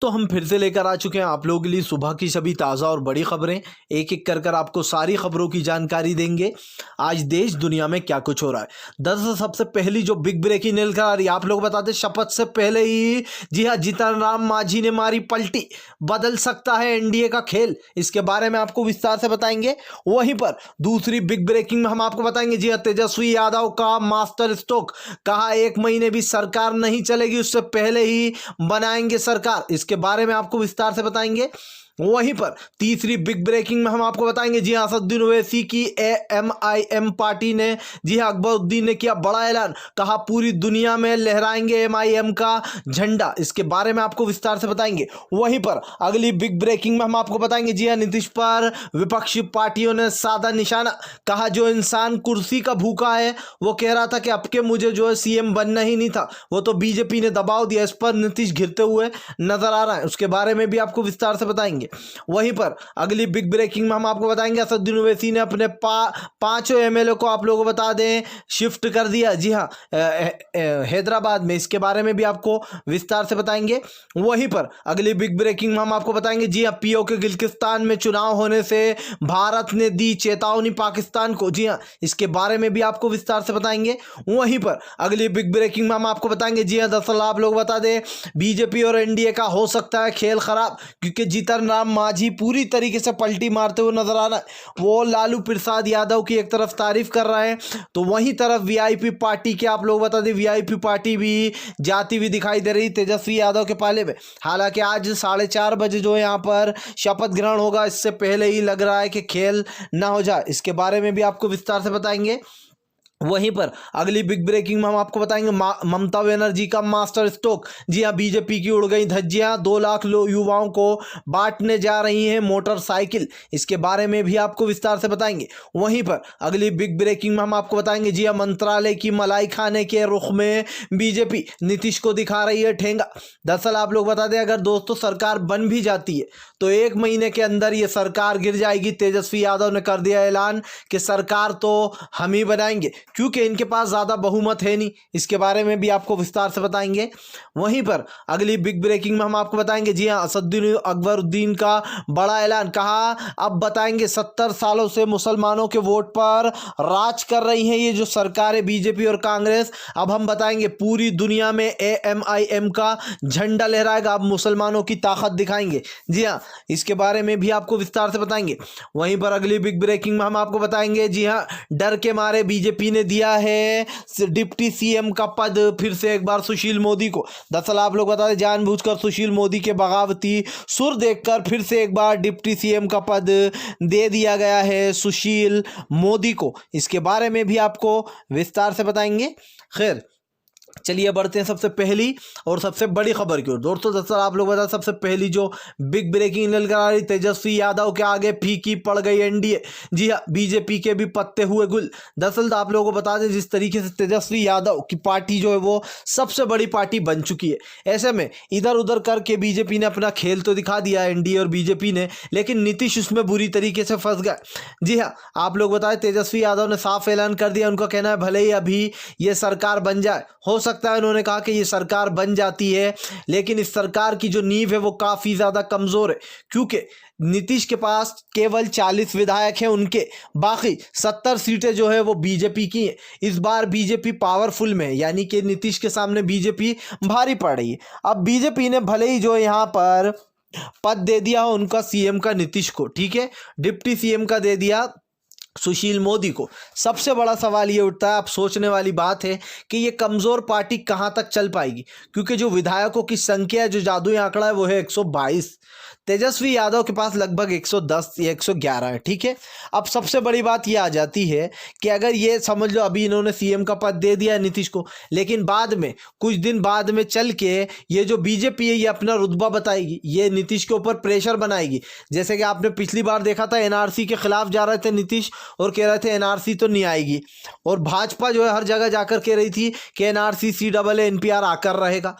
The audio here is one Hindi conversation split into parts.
तो हम फिर से लेकर आ चुके हैं आप लोगों के लिए सुबह की सभी ताज़ा और बड़ी खबरें। एक एक कर आपको सारी खबरों की जानकारी देंगे। आज देश दुनिया में क्या कुछ हो रहा है। दरअसल सबसे पहली जो बिग ब्रेकिंग निकल आ रही है, आप लोग बता दें शपथ से पहले ही, जी हाँ, जीतन राम मांझी ने मारी पलटी, बदल सकता है एनडीए का खेल। इसके बारे में आपको विस्तार से बताएंगे। वहीं पर दूसरी बिग ब्रेकिंग में हम आपको बताएंगे, जी हाँ, तेजस्वी यादव का मास्टर स्ट्रोक, कहा 1 महीने भी सरकार नहीं चलेगी, उससे पहले ही बनाएंगे सरकार। इसके बारे में आपको विस्तार से बताएंगे। वहीं पर तीसरी बिग ब्रेकिंग में हम आपको बताएंगे, जी हाँ, असदुद्दीन ओवैसी की एमआईएम पार्टी ने, जी हाँ, अकबरुद्दीन ने किया बड़ा ऐलान, कहा पूरी दुनिया में लहराएंगे एमआईएम का झंडा। इसके बारे में आपको विस्तार से बताएंगे। वहीं पर अगली बिग ब्रेकिंग में हम आपको बताएंगे, जी हाँ, नीतीश पर विपक्षी पार्टियों ने साधा निशाना, कहा जो इंसान कुर्सी का भूखा है, वो कह रहा था कि अब के मुझे जो है सीएम बनना ही नहीं था, वो तो बीजेपी ने दबाव दिया। इस पर नीतीश घिरते हुए नजर आ रहा है, उसके बारे में भी आपको विस्तार से बताएंगे। वहीं पर अगली बिग ब्रेकिंग में हम आपको बताएंगे, असदुद्दीन ओवैसी ने अपने पांचों एमएलए को, आप लोगों को बता दें, शिफ्ट कर दिया, जी हाँ, हैदराबाद में। इसके बारे में भी आपको विस्तार से बताएंगे। वहीं पर अगली बिग ब्रेकिंग में हम आपको बताएंगे, जी हाँ, पीओ के गिलगिस्तान में चुनाव होने से भारत ने दी चेतावनी पाकिस्तान को, जी हाँ, इसके बारे में भी आपको विस्तार से बताएंगे। वहीं पर अगली बिग ब्रेकिंग में हम आपको बताएंगे, जी हाँ, दरअसल आप लोग बता दें बीजेपी और एनडीए का हो सकता है खेल खराब, क्योंकि जीतन राम मांझी पूरी तरीके से पलटी मारते हुए नजर आ रहा है। वो लालू प्रसाद यादव की एक तरफ तारीफ कर रहे हैं, तो वहीं तरफ वीआईपी पार्टी के, आप लोग बता दें, वीआईपी पार्टी भी जाती हुई दिखाई दे रही तेजस्वी यादव के पाले में। हालांकि आज 4:30 बजे जो है यहाँ पर शपथ ग्रहण होगा, इससे पहले ही लग रहा है कि खेल ना हो जाए। इसके बारे में भी आपको विस्तार से बताएंगे। वहीं पर अगली बिग ब्रेकिंग में हम आपको बताएंगे, ममता बनर्जी का मास्टर स्ट्रोक, जी हाँ, बीजेपी की उड़ गई धज्जियां, 2 लाख युवाओं को बांटने जा रही हैं मोटरसाइकिल। इसके बारे में भी आपको विस्तार से बताएंगे। वहीं पर अगली बिग ब्रेकिंग में हम आपको बताएंगे, जी हाँ, मंत्रालय की मलाई खाने के रुख में बीजेपी नीतीश को दिखा रही है ठेंगा। दरअसल आप लोग बता दें, अगर दोस्तों सरकार बन भी जाती है तो 1 महीने के अंदर ये सरकार गिर जाएगी। तेजस्वी यादव ने कर दिया ऐलान कि सरकार तो हम ही बनाएंगे, क्योंकि इनके पास ज़्यादा बहुमत है नहीं। इसके बारे में भी आपको विस्तार से बताएंगे। वहीं पर अगली बिग ब्रेकिंग में हम आपको बताएंगे, जी हाँ, असदुद्दीन अकबरुद्दीन का बड़ा ऐलान, कहा अब बताएंगे 70 सालों से मुसलमानों के वोट पर राज कर रही हैं ये जो सरकारें बीजेपी और कांग्रेस, अब हम बताएंगे पूरी दुनिया में एमआईएम का झंडा लहराएगा, अब मुसलमानों की ताकत दिखाएंगे। जी हाँ, इसके बारे में भी आपको विस्तार से बताएंगे। वहीं पर अगली बिग ब्रेकिंग में हम आपको बताएंगे, जी हाँ, डर के मारे बीजेपी ने दिया है डिप्टी सीएम का पद फिर से एक बार सुशील मोदी को। दरअसल आप लोग बता दें, जानबूझकर सुशील मोदी के बगावती सुर देखकर फिर से एक बार डिप्टी सीएम का पद दे दिया गया है सुशील मोदी को। इसके बारे में भी आपको विस्तार से बताएंगे। खैर, चलिए बढ़ते हैं सबसे पहली और सबसे बड़ी खबर की ओर। दोस्तों दरअसल आप लोग बता, सबसे पहली जो बिग ब्रेकिंग निकल आ रही, तेजस्वी यादव के आगे फीकी पड़ गई एनडीए। जी हाँ, बीजेपी के भी पत्ते हुए गुल। दरअसल आप लोगों को बता दें, जिस तरीके से तेजस्वी यादव की पार्टी जो है वो सबसे बड़ी पार्टी बन चुकी है, ऐसे में इधर उधर करके बीजेपी ने अपना खेल तो दिखा दिया एनडीए और बीजेपी ने, लेकिन नीतीश उसमें बुरी तरीके से फंस गए। जी हाँ, आप लोग बताएं, तेजस्वी यादव ने साफ ऐलान कर दिया, उनका कहना है भले ही अभी ये सरकार बन जाए, हो सकता है, उन्होंने कहा कि ये सरकार बन जाती है, लेकिन इस सरकार की जो नींव है वो काफी ज्यादा कमजोर है, क्योंकि नीतीश के पास केवल 40 विधायक हैं, उनके बाकी 70 सीटें जो है वो बीजेपी की हैं। इस बार बीजेपी पावरफुल में है, यानी कि नीतीश के सामने बीजेपी भारी पड़ रही है। अब बीजेपी ने भले ही जो यहाँ पर पद दे दिया उनका सीएम का नीतीश को, ठीक है, डिप्टी सीएम का दे दिया सुशील मोदी को। सबसे बड़ा सवाल ये उठता है, आप सोचने वाली बात है कि ये कमजोर पार्टी कहां तक चल पाएगी, क्योंकि जो विधायकों की संख्या है, जो जादुई आंकड़ा है, वो है 122। तेजस्वी यादव के पास लगभग 110 या 111 है, ठीक है। अब सबसे बड़ी बात ये आ जाती है कि अगर ये समझ लो अभी इन्होंने सीएम का पद दे दिया है नीतीश को, लेकिन बाद में कुछ दिन बाद में चल के ये जो बीजेपी है ये अपना रुतबा बताएगी, ये नीतीश के ऊपर प्रेशर बनाएगी। जैसे कि आपने पिछली बार देखा था, एनआरसी के खिलाफ जा रहे थे नीतीश और कह रहे थे एनआरसी तो नहीं आएगी, और भाजपा जो है हर जगह जाकर कह रही थी कि एनआरसी CAA NPR आकर रहेगा।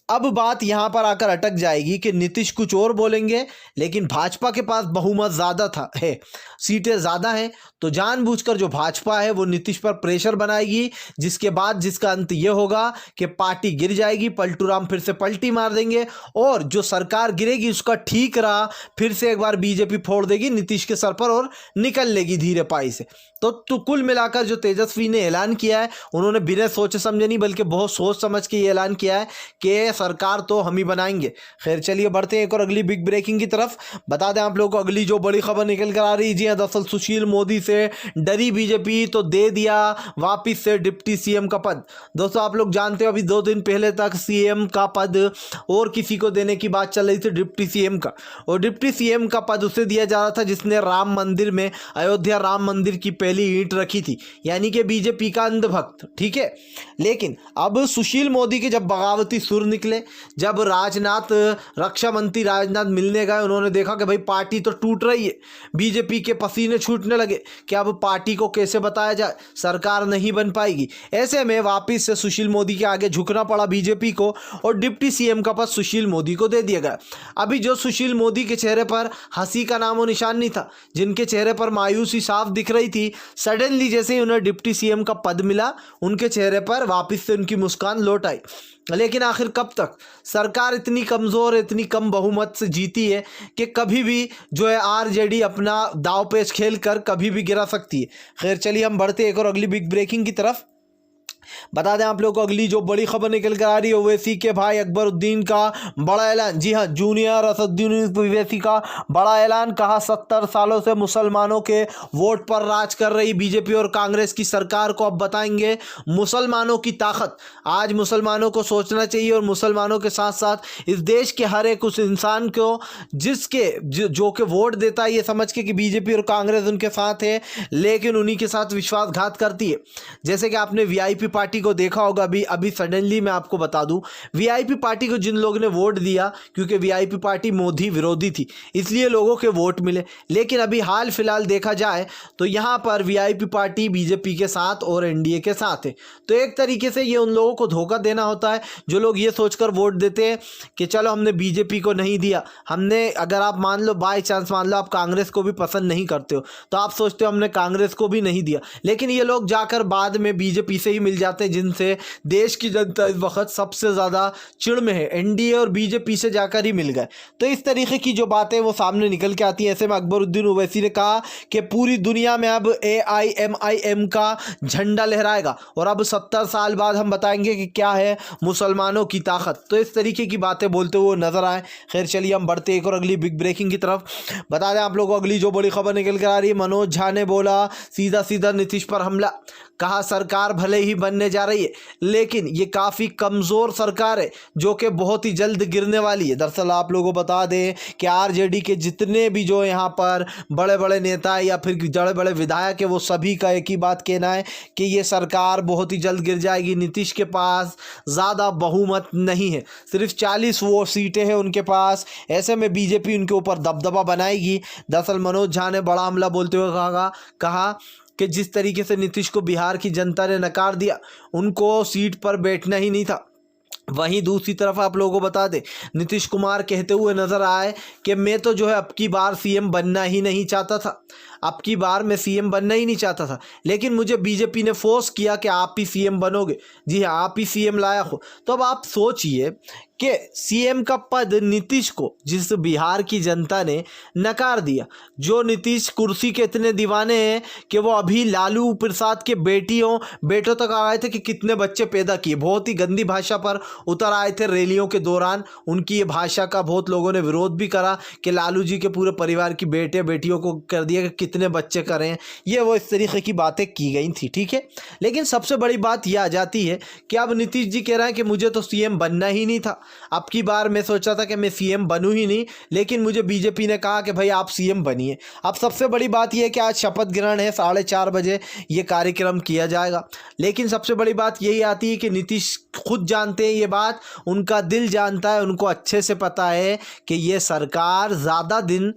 अब बात यहाँ पर आकर अटक जाएगी कि नीतीश कुछ और बोलेंगे, लेकिन भाजपा के पास बहुमत ज़्यादा है, सीटें ज़्यादा हैं, तो जानबूझकर जो भाजपा है वो नीतीश पर प्रेशर बनाएगी, जिसके बाद जिसका अंत ये होगा कि पार्टी गिर जाएगी, पलटू राम फिर से पलटी मार देंगे और जो सरकार गिरेगी उसका ठीक रहा फिर से एक बार बीजेपी फोड़ देगी नीतीश के सर पर और निकल लेगी धीरे पाई से। तो कुल मिलाकर जो तेजस्वी ने ऐलान किया है, उन्होंने बिना सोचे समझे नहीं बल्कि बहुत सोच समझ के ये ऐलान किया है कि सरकार तो हम ही बनाएंगे। खैर चलिए बढ़ते हैं एक और अगली बिग ब्रेकिंग की तरफ। बता दें आप लोगों को अगली जो बड़ी खबर निकल कर आ रही, जी हाँ, दरअसल सुशील मोदी से डरी बीजेपी तो दे दिया वापिस से डिप्टी सीएम का पद। दोस्तों आप लोग जानते हो अभी 2 दिन पहले तक सीएम का पद और किसी को देने की बात चल रही थी, डिप्टी सीएम का, और डिप्टी सीएम का पद उसे दिया जा रहा था जिसने राम मंदिर में, अयोध्या राम मंदिर की पहली ईंट रखी थी, यानी कि बीजेपी का अंधभक्त। ठीक है, लेकिन अब सुशील मोदी के जब बगावती सुर निकले, जब राजनाथ, रक्षा मंत्री राजनाथ मिलने गए, उन्होंने देखा कि भाई पार्टी तो टूट रही है, बीजेपी के पसीने छूटने लगे कि अब पार्टी को कैसे बताया जाए, सरकार नहीं बन पाएगी। ऐसे में वापिस से सुशील मोदी के आगे झुकना पड़ा बीजेपी को और डिप्टी सीएम का पद सुशील मोदी को दे दिया गया। अभी जो सुशील मोदी के चेहरे पर हंसी का नामो निशान नहीं था, जिनके चेहरे पर मायूसी साफ दिख रही थी, सडनली जैसे ही उन्हें डिप्टी सीएम का पद मिला, उनके चेहरे पर वापस से उनकी मुस्कान लौट आई। लेकिन आखिर कब तक? सरकार इतनी कमज़ोर, इतनी कम बहुमत से जीती है कि कभी भी जो है आरजेडी अपना दाव पेच खेल कर कभी भी गिरा सकती है। खैर चलिए हम बढ़ते एक और अगली बिग ब्रेकिंग की तरफ। बता दें आप लोगों को अगली जो बड़ी खबर निकल कर आ रही है, ओवैसी के भाई अकबरुद्दीन का बड़ा ऐलान। जी हां, जूनियर असदुद्दीन ओवैसी का बड़ा ऐलान। कहा 70 सालों से मुसलमानों के वोट पर राज कर रही बीजेपी और कांग्रेस की सरकार को अब बताएंगे मुसलमानों की ताकत। आज मुसलमानों को सोचना चाहिए और मुसलमानों के साथ साथ इस देश के हर एक उस इंसान को जिसके जो के वोट देता है, ये समझ के कि बीजेपी और कांग्रेस उनके साथ है, लेकिन उन्हीं के साथ विश्वासघात करती है। जैसे कि आपने वीआईपी पार्टी को देखा होगा, अभी सडनली मैं आपको बता दूं, वीआईपी पार्टी को जिन लोगों ने वोट दिया, क्योंकि वीआईपी पार्टी मोदी विरोधी थी इसलिए लोगों के वोट मिले, लेकिन अभी हाल फिलहाल देखा जाए तो यहां पर वीआईपी पार्टी बीजेपी के साथ और एनडीए के साथ है। तो एक तरीके से ये उन लोगों को धोखा देना होता है जो लोग ये सोचकर वोट देते हैं कि चलो हमने बीजेपी को नहीं दिया, हमने, अगर आप मान लो बाई चांस मान लो आप कांग्रेस को भी पसंद नहीं करते हो तो आप सोचते हो हमने कांग्रेस को भी नहीं दिया, लेकिन ये लोग जाकर बाद में बीजेपी से ही मिल जाते हैं जिनसे देश की जनता इस वक्त सबसे ज़्यादा चिढ़ में है, एनडीए और बीजेपी से जाकर ही मिल गए। तो इस तरीके की जो बातें वो सामने निकल के आती हैं। ऐसे में अकबरुद्दीन ओवैसी ने कहा कि पूरी दुनिया में अब AIMIM का झंडा लहराएगा और अब 70 साल बाद हम बताएंगे कि क्या है मुसलमानों की ताकत। तो इस तरीके की बातें बोलते हुए नजर आए। खैर चलिए हम बढ़ते एक और अगली बिग ब्रेकिंग की तरफ। बता दें आप लोगों को अगली जो बड़ी खबर निकल कर आ रही है, मनोज झा ने बोला सीधा सीधा नीतीश पर हमला। कहा सरकार भले ही बनने जा रही है लेकिन ये काफ़ी कमज़ोर सरकार है जो कि बहुत ही जल्द गिरने वाली है। दरअसल आप लोगों को बता दें कि आरजेडी के जितने भी जो यहाँ पर बड़े बड़े नेता या फिर बड़े बड़े विधायक है, वो सभी का एक ही बात कहना है कि ये सरकार बहुत ही जल्द गिर जाएगी। नीतीश के पास ज़्यादा बहुमत नहीं है, सिर्फ 40 वो सीटें हैं उनके पास। ऐसे में बीजेपी उनके ऊपर दबदबा बनाएगी। दरअसल मनोज झा ने बड़ा हमला बोलते हुए कहा कि जिस तरीके से नीतीश को बिहार की जनता ने नकार दिया, उनको सीट पर बैठना ही नहीं था। वहीं दूसरी तरफ आप लोगों को बता दें, नीतीश कुमार कहते हुए नजर आए कि मैं तो जो है अब की बार सीएम बनना ही नहीं चाहता था, अब की बार मैं सीएम बनना ही नहीं चाहता था, लेकिन मुझे बीजेपी ने फोर्स किया कि आप ही सीएम बनोगे। जी हाँ, आप ही सीएम लायक हो। तो अब आप सोचिए कि सीएम का पद नीतीश को, जिस बिहार की जनता ने नकार दिया, जो नीतीश कुर्सी के इतने दीवाने हैं कि वो अभी लालू प्रसाद के बेटों तक आ गए थे कि कितने बच्चे पैदा किए। बहुत ही गंदी भाषा पर उतर आए थे रैलियों के दौरान। उनकी ये भाषा का बहुत लोगों ने विरोध भी करा कि लालू जी के पूरे परिवार की बेटियों को कर दिया कि कितने बच्चे करें, ये वो इस तरीके की बातें की गई थी। ठीक है, लेकिन सबसे बड़ी बात यह आ जाती है कि अब नीतीश जी कह रहे हैं कि मुझे तो सीएम बनना ही नहीं था, अब की बार मैं सोचा था कि मैं सीएम बनूं ही नहीं, लेकिन मुझे बीजेपी ने कहा कि भाई आप सीएम बनिए। अब सबसे बड़ी बात यह है कि आज शपथ ग्रहण है, 4:30 बजे ये कार्यक्रम किया जाएगा। लेकिन सबसे बड़ी बात यही आती है कि नीतीश खुद जानते हैं ये बात, उनका दिल जानता है, उनको अच्छे से पता है कि ये सरकार ज़्यादा दिन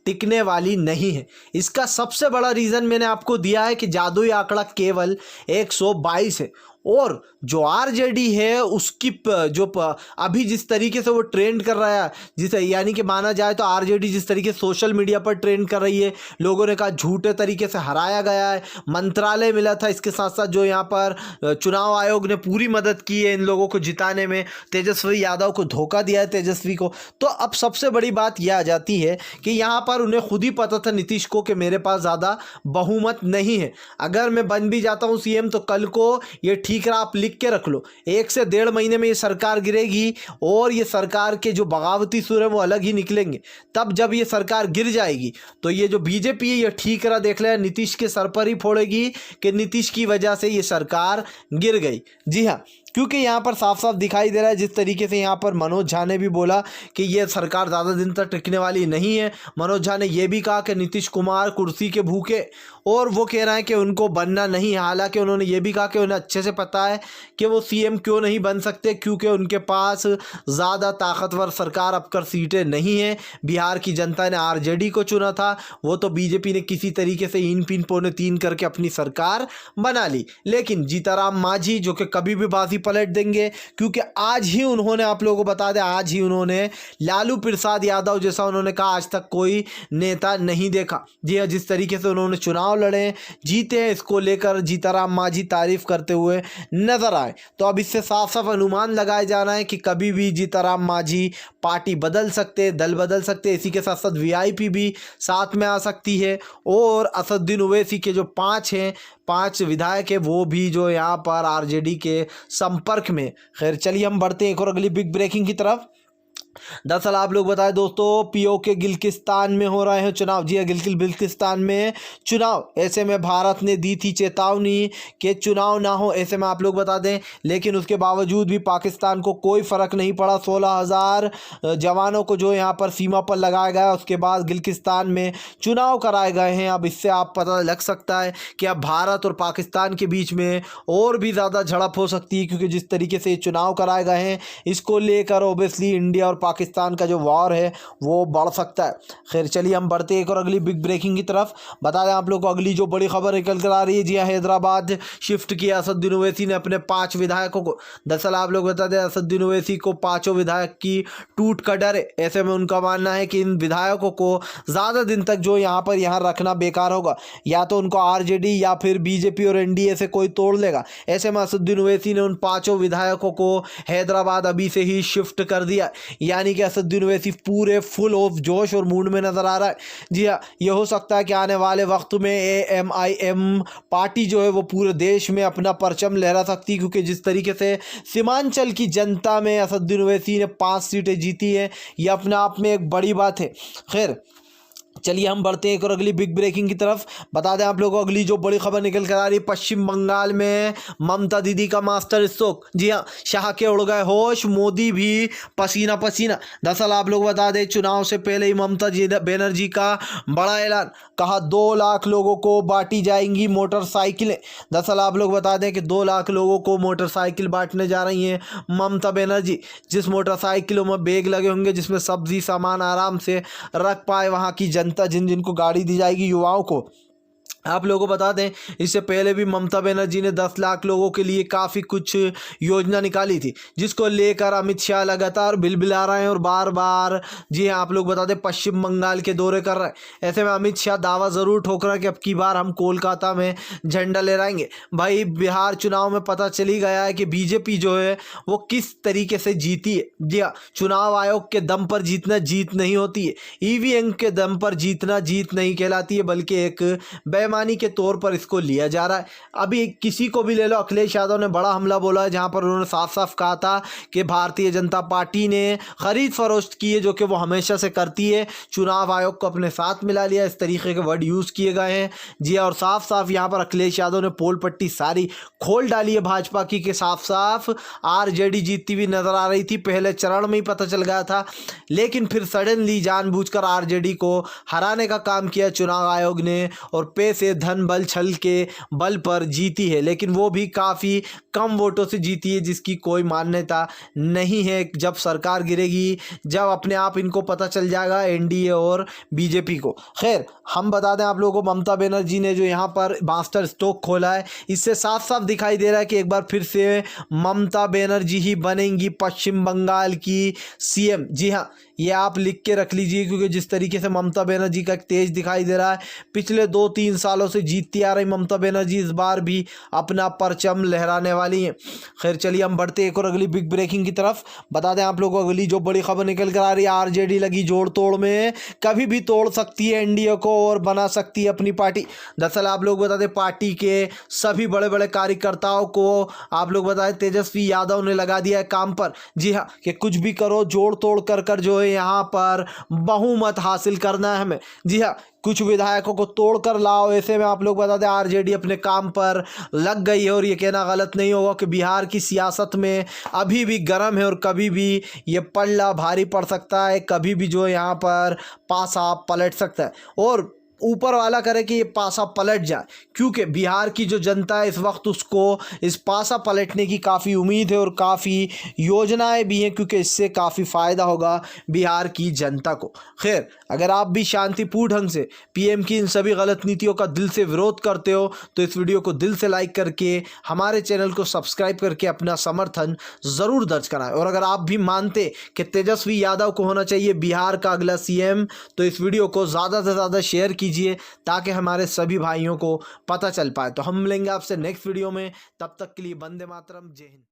टिकने वाली नहीं है। इसका सबसे बड़ा रीज़न मैंने आपको दिया है कि जादुई आंकड़ा केवल 122 है और जो आरजेडी है उसकी अभी जिस तरीके से वो ट्रेंड कर रहा है, जिसे यानी कि माना जाए तो आरजेडी जिस तरीके से सोशल मीडिया पर ट्रेंड कर रही है, लोगों ने कहा झूठे तरीके से हराया गया है, मंत्रालय मिला था, इसके साथ साथ जो यहाँ पर चुनाव आयोग ने पूरी मदद की है इन लोगों को जिताने में, तेजस्वी यादव को धोखा दिया है तेजस्वी को। तो अब सबसे बड़ी बात यह आ जाती है कि यहाँ पर उन्हें खुद ही पता था नीतीश को कि मेरे पास ज़्यादा बहुमत नहीं है, अगर मैं बन भी जाता हूँ सीएम तो कल को ये ठीक रहा, आप लिख के रख लो 1 से 1.5 महीने में ये सरकार गिरेगी और ये सरकार के जो बगावती सुर है वो अलग ही निकलेंगे। तब जब ये सरकार गिर जाएगी तो ये जो बीजेपी है ये ठीक रहा देख ले नीतीश के सर पर ही फोड़ेगी कि नीतीश की वजह से ये सरकार गिर गई। जी हाँ, क्योंकि यहाँ पर साफ साफ दिखाई दे रहा है, जिस तरीके से यहाँ पर मनोज झा ने भी बोला कि ये सरकार ज़्यादा दिन तक टिकने वाली नहीं है। मनोज झा ने यह भी कहा कि नीतीश कुमार कुर्सी के भूखे, और वो कह रहे हैं कि उनको बनना नहीं है। हालांकि उन्होंने ये भी कहा कि उन्हें अच्छे से पता है कि वो सीएम क्यों नहीं बन सकते, क्योंकि उनके पास ज़्यादा ताकतवर सरकार अब कर सीटें नहीं हैं। बिहार की जनता ने आरजेडी को चुना था, वो तो बीजेपी ने किसी तरीके से इन पिन पौने 3 करके अपनी सरकार बना ली। लेकिन जीताराम मांझी जो कि कभी भी बाजी पलट देंगे, क्योंकि आज ही उन्होंने, आप लोगों को बता दें, आज ही उन्होंने लालू प्रसाद यादव जैसा उन्होंने कहा आज तक कोई नेता नहीं देखा। जी हाँ, जिस तरीके से उन्होंने चुनाव लड़े जीते हैं, इसको लेकर जीताराम मांझी तारीफ करते हुए नजर आए। तो अब इससे साफ साफ अनुमान लगाया जाना है कि कभी भी जीताराम मांझी पार्टी बदल सकते, दल बदल सकते। इसी के साथ साथ वीआईपी भी साथ में आ सकती है, और असदुद्दीन ओवैसी के जो 5 विधायक है वो भी जो यहाँ पर आरजेडी के संपर्क में। खैर चलिए हम बढ़ते हैं एक और अगली बिग ब्रेकिंग की तरफ। दरअसल आप लोग बताएं दोस्तों, पीओके गिलगिस्तान में हो रहे हैं चुनाव। जी हाँ, बिल्किस्तान में चुनाव। ऐसे में भारत ने दी थी चेतावनी कि चुनाव ना हो, ऐसे में आप लोग बता दें, लेकिन उसके बावजूद भी पाकिस्तान को कोई फ़र्क नहीं पड़ा। 16,000 जवानों को जो यहाँ पर सीमा पर लगाया गया, उसके बाद गिलगिस्तान में चुनाव कराए गए हैं। अब इससे आप पता लग सकता है कि अब भारत और पाकिस्तान के बीच में और भी ज़्यादा झड़प हो सकती है, क्योंकि जिस तरीके से ये चुनाव कराए गए हैं इसको लेकर ओबियसली इंडिया और पाकिस्तान का जो वॉर है वो बढ़ सकता है। खैर चलिए हम बढ़ते हैं एक और अगली बिग ब्रेकिंग की तरफ। बता दें आप लोग को अगली जो बड़ी खबर निकल कर आ रही है, जी हाँ, हैदराबाद शिफ्ट किया असदुद्दीन ओवैसी ने अपने 5 विधायकों को। दरअसल आप लोग बता दें, असदुद्दीन ओवैसी को 5 विधायक की टूट का डर है। ऐसे में उनका मानना है कि इन विधायकों को ज़्यादा दिन तक जो यहाँ रखना बेकार होगा, या तो उनको आरजेडी या फिर बीजेपी और एनडीए से कोई तोड़ लेगा। ऐसे में असदुद्दीन ओवैसी ने उन 5 विधायकों को हैदराबाद अभी से ही शिफ्ट कर दिया, यानी कि असदुद्दीन ओवैसी पूरे फुल ऑफ जोश और मूड में नजर आ रहा है। जी हाँ, ये हो सकता है कि आने वाले वक्त में AMIM पार्टी जो है वो पूरे देश में अपना परचम लहरा सकती है, क्योंकि जिस तरीके से सीमांचल की जनता में असदुद्दीन ओवैसी ने 5 सीटें जीती है, ये अपने आप में एक बड़ी बात है। खैर चलिए हम बढ़ते हैं एक और अगली बिग ब्रेकिंग की तरफ। बता दें आप लोगों को अगली जो बड़ी खबर निकल कर आ रही है, पश्चिम बंगाल में ममता दीदी का मास्टर स्ट्रोक। जी हाँ, शाह के उड़ गए होश, मोदी भी पसीना पसीना। दरअसल आप लोग बता दें, चुनाव से पहले ही ममता बनर्जी का बड़ा ऐलान, कहा 2 लाख लोगों को बांटी जाएंगी मोटरसाइकिलें। दरअसल आप लोग बता दें कि 2 लाख लोगों को मोटरसाइकिल बांटने जा रही हैं ममता बनर्जी। जिस मोटरसाइकिलों में बैग लगे होंगे, जिसमें सब्जी सामान आराम से रख पाए वहाँ की जनता, जिनको गाड़ी दी जाएगी युवाओं को। आप लोगों को बता दें, इससे पहले भी ममता बनर्जी ने 10 लाख लोगों के लिए काफ़ी कुछ योजना निकाली थी, जिसको लेकर अमित शाह लगातार बिलबिला रहे हैं और बार बार, जी हाँ, आप लोग बता दें, पश्चिम बंगाल के दौरे कर रहे हैं। ऐसे में अमित शाह दावा ज़रूर ठोक रहा है कि अब की बार हम कोलकाता में झंडा लहराएंगे। भाई बिहार चुनाव में पता चली गया है कि बीजेपी जो है वो किस तरीके से जीती है। जी हाँ, चुनाव आयोग के दम पर जीतना जीत नहीं होती है, EVM के दम पर जीतना जीत नहीं कहलाती है, बल्कि एक बेईमानी के तौर पर इसको लिया जा रहा है। अभी किसी को भी ले लो, अखिलेश यादव ने बड़ा हमला बोला है, जहां पर उन्होंने साफ साफ कहा था कि भारतीय जनता पार्टी ने खरीद फरोख्त की है, जो कि वो हमेशा से करती है। चुनाव आयोग को अपने साथ मिला लिया, इस तरीके के वर्ड यूज़ किए गए हैं। जी और साफ साफ यहाँ पर अखिलेश यादव ने पोल पट्टी सारी खोल डाली है भाजपा की, कि साफ साफ आरजेडी जीतती हुई नजर आ रही थी। पहले चरण में ही पता चल गया था, लेकिन फिर सडनली जानबूझकर आरजेडी को हराने का काम किया चुनाव आयोग ने, और पेश से धन बल छल के बल पर जीती है, लेकिन वो भी काफ़ी कम वोटों से जीती है, जिसकी कोई मान्यता नहीं है। जब सरकार गिरेगी, जब अपने आप इनको पता चल जाएगा एनडीए और बीजेपी को। खैर, हम बता दें आप लोगों को, ममता बनर्जी ने जो यहाँ पर मास्टर स्ट्रोक खोला है, इससे साफ साफ दिखाई दे रहा है कि एक बार फिर से ममता बनर्जी ही बनेंगी पश्चिम बंगाल की सीएम। जी हाँ, ये आप लिख के रख लीजिए, क्योंकि जिस तरीके से ममता बनर्जी का एक तेज दिखाई दे रहा है, पिछले 2-3 सालों से जीतती आ रही ममता बनर्जी इस बार भी अपना परचम लहराने वाली हैं। खैर चलिए, हम बढ़ते एक और अगली बिग ब्रेकिंग की तरफ। बता दें आप लोगों को, अगली जो बड़ी खबर निकल कर आ रही है, आरजेडी लगी जोड़ तोड़ में, कभी भी तोड़ सकती है एनडीए को और बना सकती है अपनी पार्टी। दरअसल आप लोग बता दें, पार्टी के सभी बड़े बड़े कार्यकर्ताओं को आप लोग बताएं तेजस्वी यादव ने लगा दिया है काम पर। जी हाँ, कि कुछ भी करो, जोड़ तोड़ कर जो है यहाँ पर बहुमत हासिल करना है हमें। जी हाँ, कुछ विधायकों को तोड़ कर लाओ। ऐसे में आप लोग बता दें, आरजेडी अपने काम पर लग गई है। और ये कहना गलत नहीं होगा कि बिहार की सियासत में अभी भी गर्म है और कभी भी ये पल्ला भारी पड़ सकता है, कभी भी जो यहाँ पर पासा पलट सकता है। और ऊपर वाला करे कि ये पासा पलट जाए, क्योंकि बिहार की जो जनता है इस वक्त उसको इस पासा पलटने की काफ़ी उम्मीद है और काफ़ी योजनाएं भी हैं, क्योंकि इससे काफ़ी फ़ायदा होगा बिहार की जनता को। खैर, अगर आप भी शांतिपूर्ण ढंग से पीएम की इन सभी गलत नीतियों का दिल से विरोध करते हो, तो इस वीडियो को दिल से लाइक करके हमारे चैनल को सब्सक्राइब करके अपना समर्थन ज़रूर दर्ज कराएं। और अगर आप भी मानते कि तेजस्वी यादव को होना चाहिए बिहार का अगला सीएम, तो इस वीडियो को ज़्यादा से ज़्यादा शेयर कीजिए, ताकि हमारे सभी भाइयों को पता चल पाए। तो हम मिलेंगे आपसे नेक्स्ट वीडियो में, तब तक के लिए वंदे मातरम, जय हिंद।